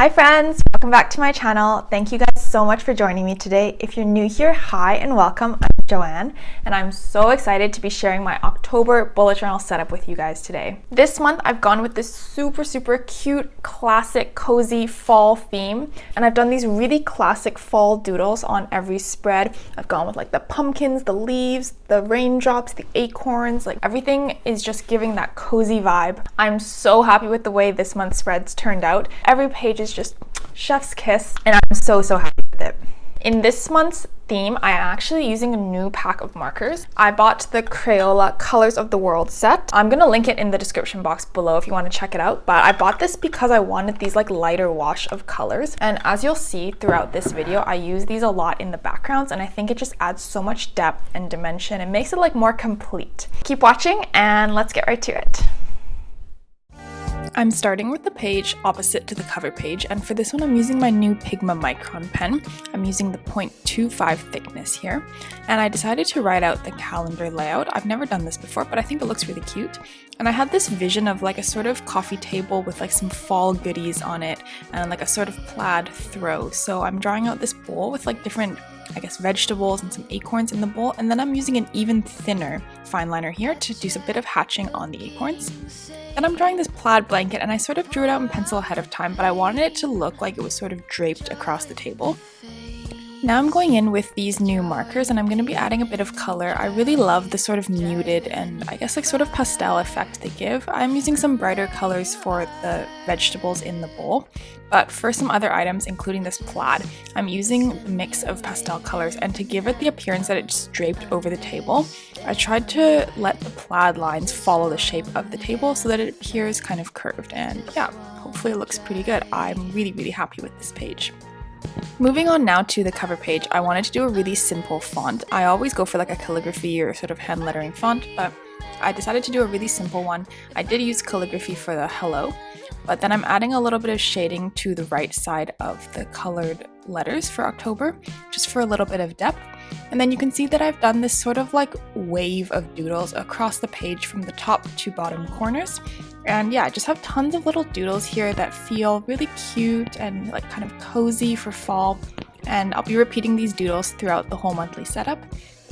Hi friends, welcome back to my channel. Thank you guys so much for joining me today. If you're new here, hi and welcome. I'm Joanne and I'm so excited to be sharing my October bullet journal setup with you guys today. This month I've gone with this super cute, classic, cozy fall theme, and I've done these really classic fall doodles on every spread. I've gone with like the pumpkins, the leaves, the raindrops, the acorns, like everything is just giving that cozy vibe. I'm so happy with the way this month's spreads turned out. Every page is just chef's kiss and I'm so happy with it. In this month's theme, I am actually using a new pack of markers. I bought the Crayola Colors of the World set. I'm gonna link it in the description box below if you want to check it out, but I bought this because I wanted these like lighter wash of colors, and as you'll see throughout this video, I use these a lot in the backgrounds and I think it just adds so much depth and dimension and makes it like more complete. Keep watching and let's get right to it. I'm starting with the page opposite to the cover page, and for this one I'm using my new Pigma Micron pen. I'm using the 0.25 thickness here, and I decided to write out the calendar layout. I've never done this before, but I think it looks really cute. And I had this vision of like a sort of coffee table with like some fall goodies on it and like a sort of plaid throw. So I'm drawing out this bowl with like different, I guess, vegetables and some acorns in the bowl, and then I'm using an even thinner fine liner here to do a bit of hatching on the acorns. Then I'm drawing this plaid blanket, and I sort of drew it out in pencil ahead of time, but I wanted it to look like it was sort of draped across the table. Now I'm going in with these new markers and I'm going to be adding a bit of color. I really love the sort of muted and I guess like sort of pastel effect they give. I'm using some brighter colors for the vegetables in the bowl, but for some other items, including this plaid, I'm using a mix of pastel colors, and to give it the appearance that it's draped over the table, I tried to let the plaid lines follow the shape of the table so that it appears kind of curved, and yeah, hopefully it looks pretty good. I'm really happy with this page. Moving on now to the cover page, I wanted to do a really simple font. I always go for like a calligraphy or sort of hand lettering font, but I decided to do a really simple one. I did use calligraphy for the hello, but then I'm adding a little bit of shading to the right side of the colored letters for October, just for a little bit of depth. And then you can see that I've done this sort of like wave of doodles across the page from the top to bottom corners. And yeah, I just have tons of little doodles here that feel really cute and like kind of cozy for fall. And I'll be repeating these doodles throughout the whole monthly setup.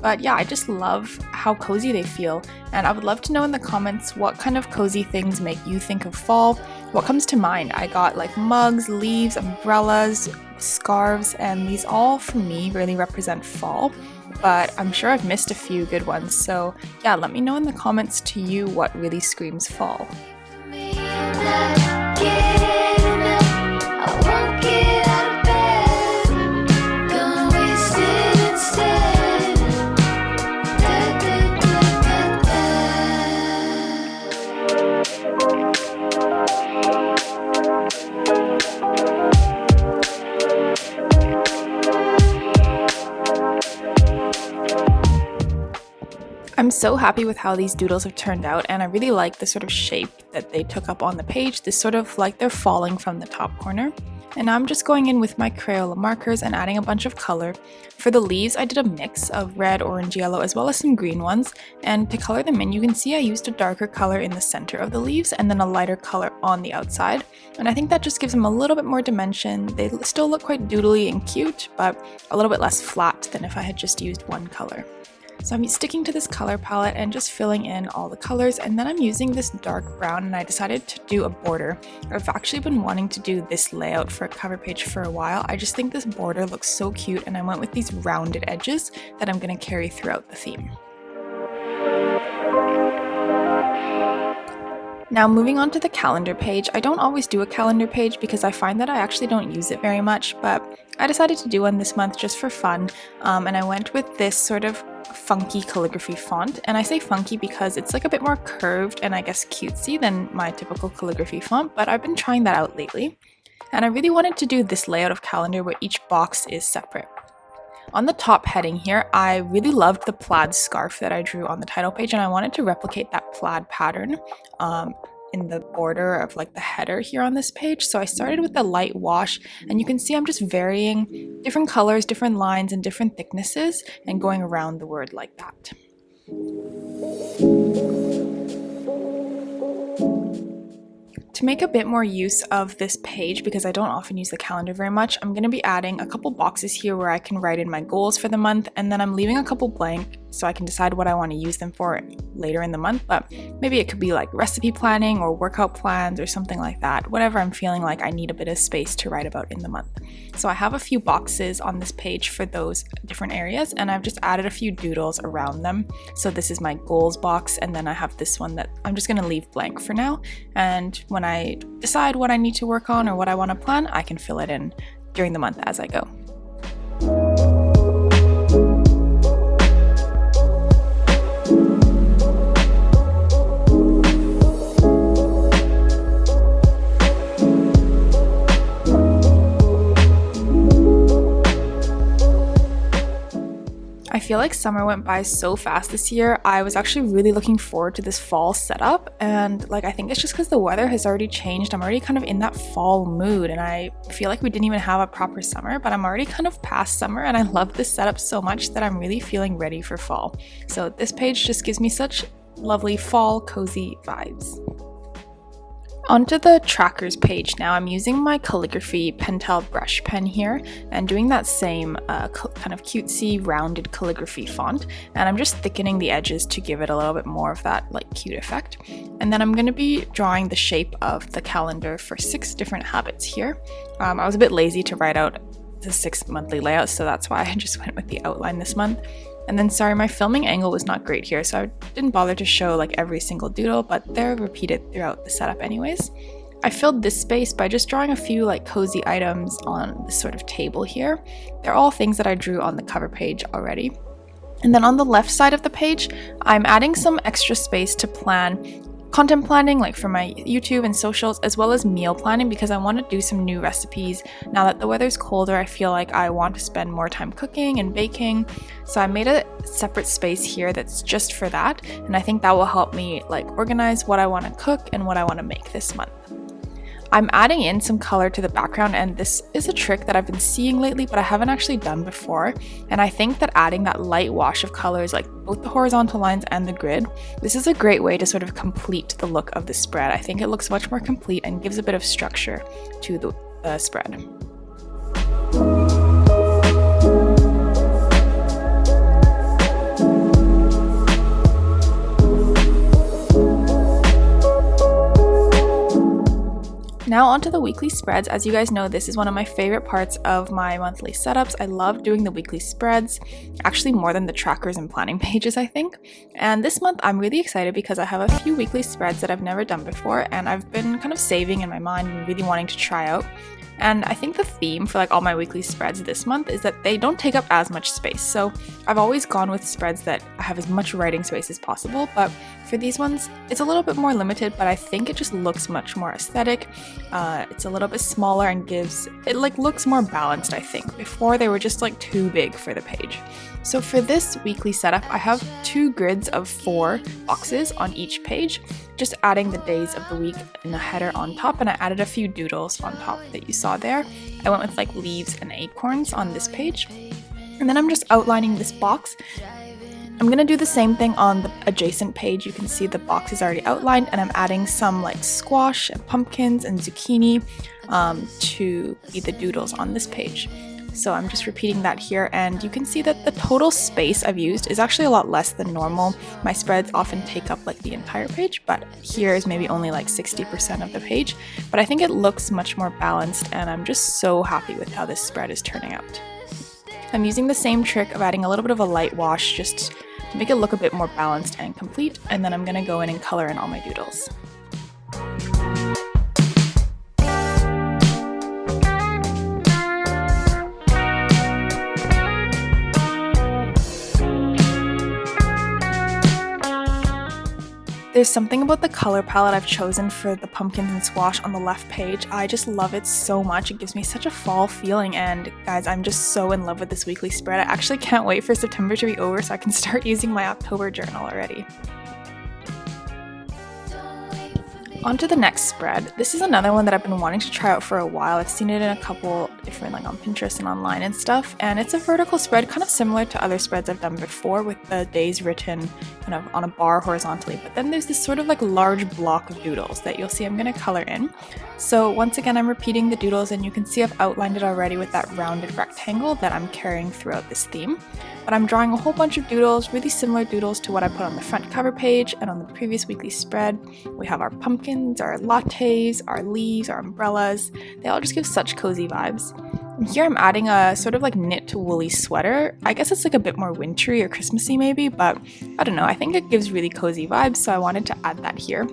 But yeah, I just love how cozy they feel, and I would love to know in the comments what kind of cozy things make you think of fall. What comes to mind? I got like mugs, leaves, umbrellas, scarves, and these all for me really represent fall, but I'm sure I've missed a few good ones. So yeah, let me know in the comments to you what really screams fall. I'm so happy with how these doodles have turned out, and I really like the sort of shape that they took up on the page, this sort of like they're falling from the top corner. And now I'm just going in with my Crayola markers and adding a bunch of color. For the leaves, I did a mix of red, orange, yellow, as well as some green ones, and to color them in, you can see I used a darker color in the center of the leaves and then a lighter color on the outside, and I think that just gives them a little bit more dimension. They still look quite doodly and cute, but a little bit less flat than if I had just used one color. So I'm sticking to this color palette and just filling in all the colors, and then I'm using this dark brown, and I decided to do a border. I've actually been wanting to do this layout for a cover page for a while. I just think this border looks so cute, and I went with these rounded edges that I'm going to carry throughout the theme. Now moving on to the calendar page, I don't always do a calendar page because I find that I actually don't use it very much, but I decided to do one this month just for fun, and I went with this sort of funky calligraphy font. And I say funky because it's like a bit more curved and I guess cutesy than my typical calligraphy font, but I've been trying that out lately. And I really wanted to do this layout of calendar where each box is separate. On the top heading here, I really loved the plaid scarf that I drew on the title page, and I wanted to replicate that plaid pattern in the border of like the header here on this page. So I started with the light wash, and you can see I'm just varying different colors, different lines, and different thicknesses and going around the word like that. To make a bit more use of this page, because I don't often use the calendar very much, I'm going to be adding a couple boxes here where I can write in my goals for the month, and then I'm leaving a couple blank so I can decide what I want to use them for later in the month. But maybe it could be like recipe planning or workout plans or something like that, whatever I'm feeling like I need a bit of space to write about in the month. So I have a few boxes on this page for those different areas, and I've just added a few doodles around them. So this is my goals box, and then I have this one that I'm just going to leave blank for now, and when I decide what I need to work on or what I want to plan, I can fill it in during the month as I go. I feel like summer went by so fast this year. I was actually really looking forward to this fall setup, and I think it's just because the weather has already changed. I'm already kind of in that fall mood, and I feel like we didn't even have a proper summer, but I'm already kind of past summer, and I love this setup so much that I'm really feeling ready for fall. So this page just gives me such lovely fall cozy vibes. Onto the trackers page now. I'm using my calligraphy Pentel brush pen here and doing that same kind of cutesy rounded calligraphy font, and I'm just thickening the edges to give it a little bit more of that cute effect. And then I'm going to be drawing the shape of the calendar for 6 different habits here. I was a bit lazy to write out the 6 monthly layouts, so that's why I just went with the outline this month. And then, sorry, my filming angle was not great here, so I didn't bother to show every single doodle, but they're repeated throughout the setup anyways. I filled this space by just drawing a few cozy items on this sort of table here. They're all things that I drew on the cover page already. And then on the left side of the page, I'm adding some extra space to plan content planning for my YouTube and socials, as well as meal planning, because I want to do some new recipes. Now that the weather's colder, I feel like I want to spend more time cooking and baking. So I made a separate space here that's just for that, and I think that will help me organize what I want to cook and what I want to make this month. I'm adding in some color to the background, and this is a trick that I've been seeing lately, but I haven't actually done before. And I think that adding that light wash of colors, both the horizontal lines and the grid, this is a great way to sort of complete the look of the spread. I think it looks much more complete and gives a bit of structure to the spread. Now onto the weekly spreads. As you guys know, this is one of my favorite parts of my monthly setups. I love doing the weekly spreads, actually more than the trackers and planning pages, I think. And this month I'm really excited because I have a few weekly spreads that I've never done before, and I've been kind of saving in my mind and really wanting to try out. And I think the theme for all my weekly spreads this month is that they don't take up as much space. So I've always gone with spreads that have as much writing space as possible, but for these ones, it's a little bit more limited, but I think it just looks much more aesthetic. It's a little bit smaller and looks more balanced, I think. Before they were just too big for the page. So for this weekly setup, I have 2 grids of 4 boxes on each page, just adding the days of the week in a header on top, and I added a few doodles on top that you saw there. I went with leaves and acorns on this page. And then I'm just outlining this box. I'm going to do the same thing on the adjacent page. You can see the box is already outlined, and I'm adding some squash and pumpkins and zucchini to be the doodles on this page. So I'm just repeating that here, and you can see that the total space I've used is actually a lot less than normal. My spreads often take up the entire page, but here is maybe only 60% of the page. But I think it looks much more balanced, and I'm just so happy with how this spread is turning out. I'm using the same trick of adding a little bit of a light wash just to make it look a bit more balanced and complete, and then I'm going to go in and color in all my doodles. There's something about the color palette I've chosen for the pumpkins and squash on the left page. I just love it so much. It gives me such a fall feeling, and guys, I'm just so in love with this weekly spread. I actually can't wait for September to be over so I can start using my October journal already. On to the next spread. This is another one that I've been wanting to try out for a while. I've seen it in a couple different like on Pinterest and online and stuff, and it's a vertical spread kind of similar to other spreads I've done before with the days written kind of on a bar horizontally, but then there's this sort of like large block of doodles that you'll see I'm going to color in. So once again, I'm repeating the doodles, and you can see I've outlined it already with that rounded rectangle that I'm carrying throughout this theme. But I'm drawing a whole bunch of doodles, really similar doodles to what I put on the front cover page and on the previous weekly spread. We have our pumpkins, our lattes, our leaves, our umbrellas. They all just give such cozy vibes. And here I'm adding a sort of like knit to woolly sweater. I guess it's like a bit more wintry or Christmassy maybe, but I don't know. I think it gives really cozy vibes, so I wanted to add that here.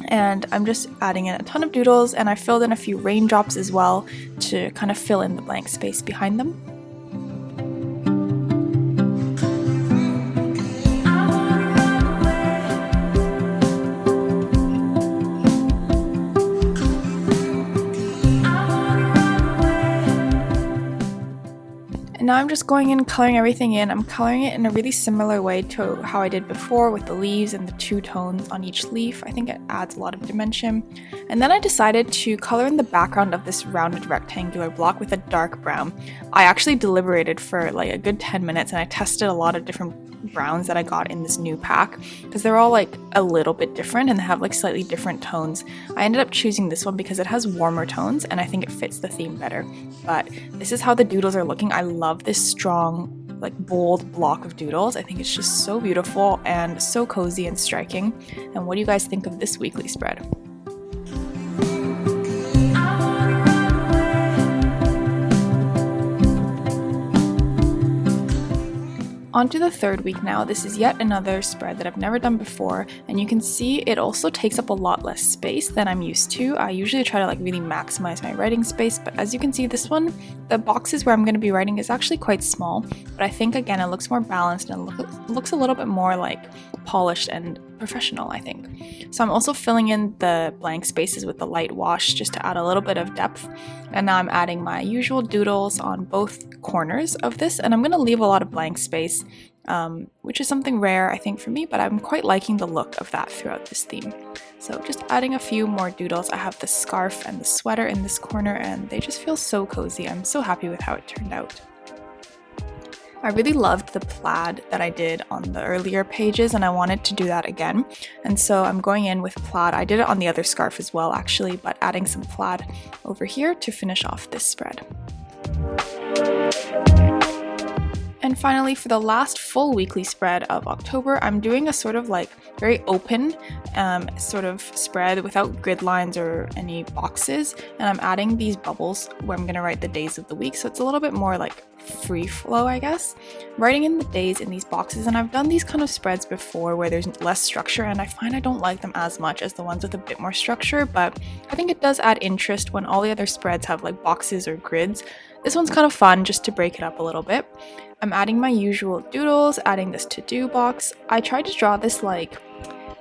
And I'm just adding in a ton of doodles, and I filled in a few raindrops as well to kind of fill in the blank space behind them. Now I'm just going in, coloring everything in. I'm coloring it in a really similar way to how I did before with the leaves and the two tones on each leaf. I think it adds a lot of dimension. And then I decided to color in the background of this rounded rectangular block with a dark brown. I actually deliberated for like a good 10 minutes, and I tested a lot of different browns that I got in this new pack because they're all like a little bit different and they have like slightly different tones. I ended up choosing this one because it has warmer tones and I think it fits the theme better. But this is how the doodles are looking. I love this strong, like bold block of doodles. I think it's just so beautiful and so cozy and striking. And what do you guys think of this weekly spread? On to the third week now. This is yet another spread that I've never done before, and you can see it also takes up a lot less space than I'm used to. I usually try to like really maximize my writing space, but as you can see, this one, the boxes where I'm going to be writing is actually quite small, but I think again it looks more balanced and looks a little bit more like polished and professional, I think. So I'm also filling in the blank spaces with the light wash just to add a little bit of depth. And now I'm adding my usual doodles on both corners of this, and I'm going to leave a lot of blank space, which is something rare I think for me, but I'm quite liking the look of that throughout this theme. So just adding a few more doodles. I have the scarf and the sweater in this corner, and they just feel so cozy. I'm so happy with how it turned out. I really loved the plaid that I did on the earlier pages, and I wanted to do that again. And so I'm going in with plaid. I did it on the other scarf as well actually, but adding some plaid over here to finish off this spread. And finally, for the last full weekly spread of October, I'm doing a sort of like very open sort of spread without grid lines or any boxes. And I'm adding these bubbles where I'm going to write the days of the week. So it's a little bit more like free flow, I guess. Writing in the days in these boxes, and I've done these kind of spreads before where there's less structure, and I find I don't like them as much as the ones with a bit more structure, but I think it does add interest when all the other spreads have like boxes or grids. This one's kind of fun just to break it up a little bit. I'm adding my usual doodles, adding this to-do box. I tried to draw this like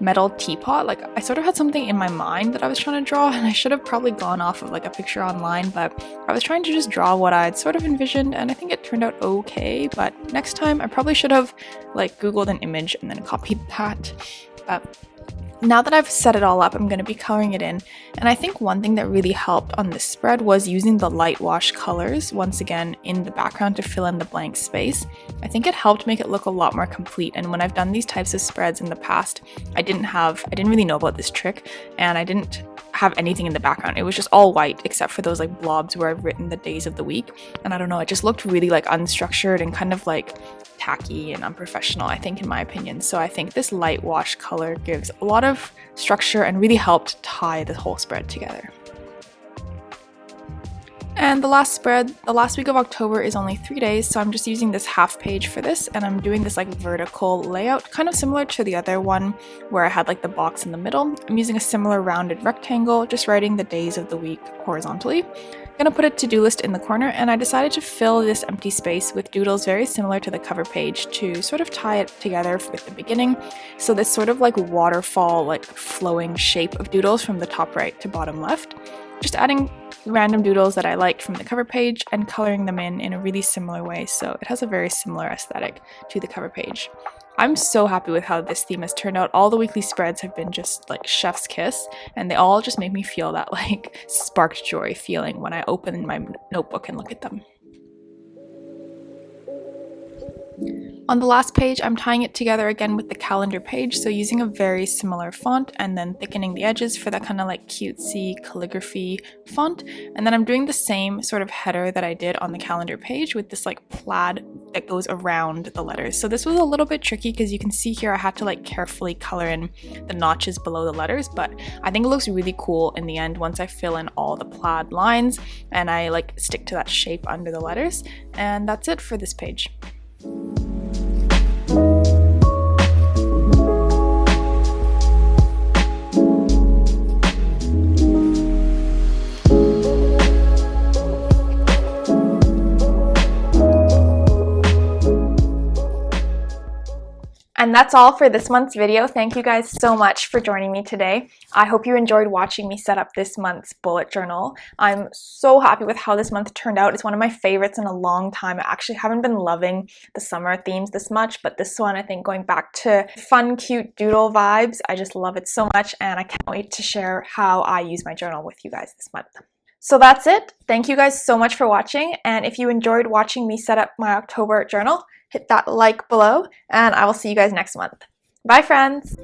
metal teapot. Like I sort of had something in my mind that I was trying to draw, and I should have probably gone off of like a picture online, but I was trying to just draw what I'd sort of envisioned, and I think it turned out okay. But next time I probably should have like Googled an image and then copied that. But now that I've set it all up, I'm going to be coloring it in, and I think one thing that really helped on this spread was using the light wash colors once again in the background to fill in the blank space. I think it helped make it look a lot more complete, and when I've done these types of spreads in the past, I didn't really know about this trick, and I didn't have anything in the background. It was just all white except for those like blobs where I've written the days of the week, and I don't know, it just looked really like unstructured and kind of like tacky and unprofessional, I think, in my opinion. So I think this light wash color gives a lot of structure and really helped tie the whole spread together. And the last week of October is only 3 days, so I'm just using this half page for this, and I'm doing this like vertical layout, kind of similar to the other one where I had like the box in the middle. I'm using a similar rounded rectangle, just writing the days of the week horizontally. I'm gonna put a to-do list in the corner, and I decided to fill this empty space with doodles very similar to the cover page to sort of tie it together with the beginning. So this sort of like waterfall, like flowing shape of doodles from the top right to bottom left. Just adding random doodles that I liked from the cover page and coloring them in a really similar way, so it has a very similar aesthetic to the cover page. I'm so happy with how this theme has turned out. All the weekly spreads have been just like chef's kiss, and they all just make me feel that like sparked joy feeling when I open my notebook and look at them. On the last page, I'm tying it together again with the calendar page, so using a very similar font and then thickening the edges for that kind of like cutesy calligraphy font. And then I'm doing the same sort of header that I did on the calendar page with this like plaid that goes around the letters. So this was a little bit tricky because you can see here I had to like carefully color in the notches below the letters, but I think it looks really cool in the end once I fill in all the plaid lines and I like stick to that shape under the letters. And that's it for this page. And that's all for this month's video. Thank you guys so much for joining me today. I hope you enjoyed watching me set up this month's bullet journal. I'm so happy with how this month turned out. It's one of my favorites in a long time. I actually haven't been loving the summer themes this much, but this one, I think going back to fun, cute doodle vibes, I just love it so much, and I can't wait to share how I use my journal with you guys this month. So that's it. Thank you guys so much for watching, and if you enjoyed watching me set up my October journal, hit that like below, and I will see you guys next month. Bye, friends!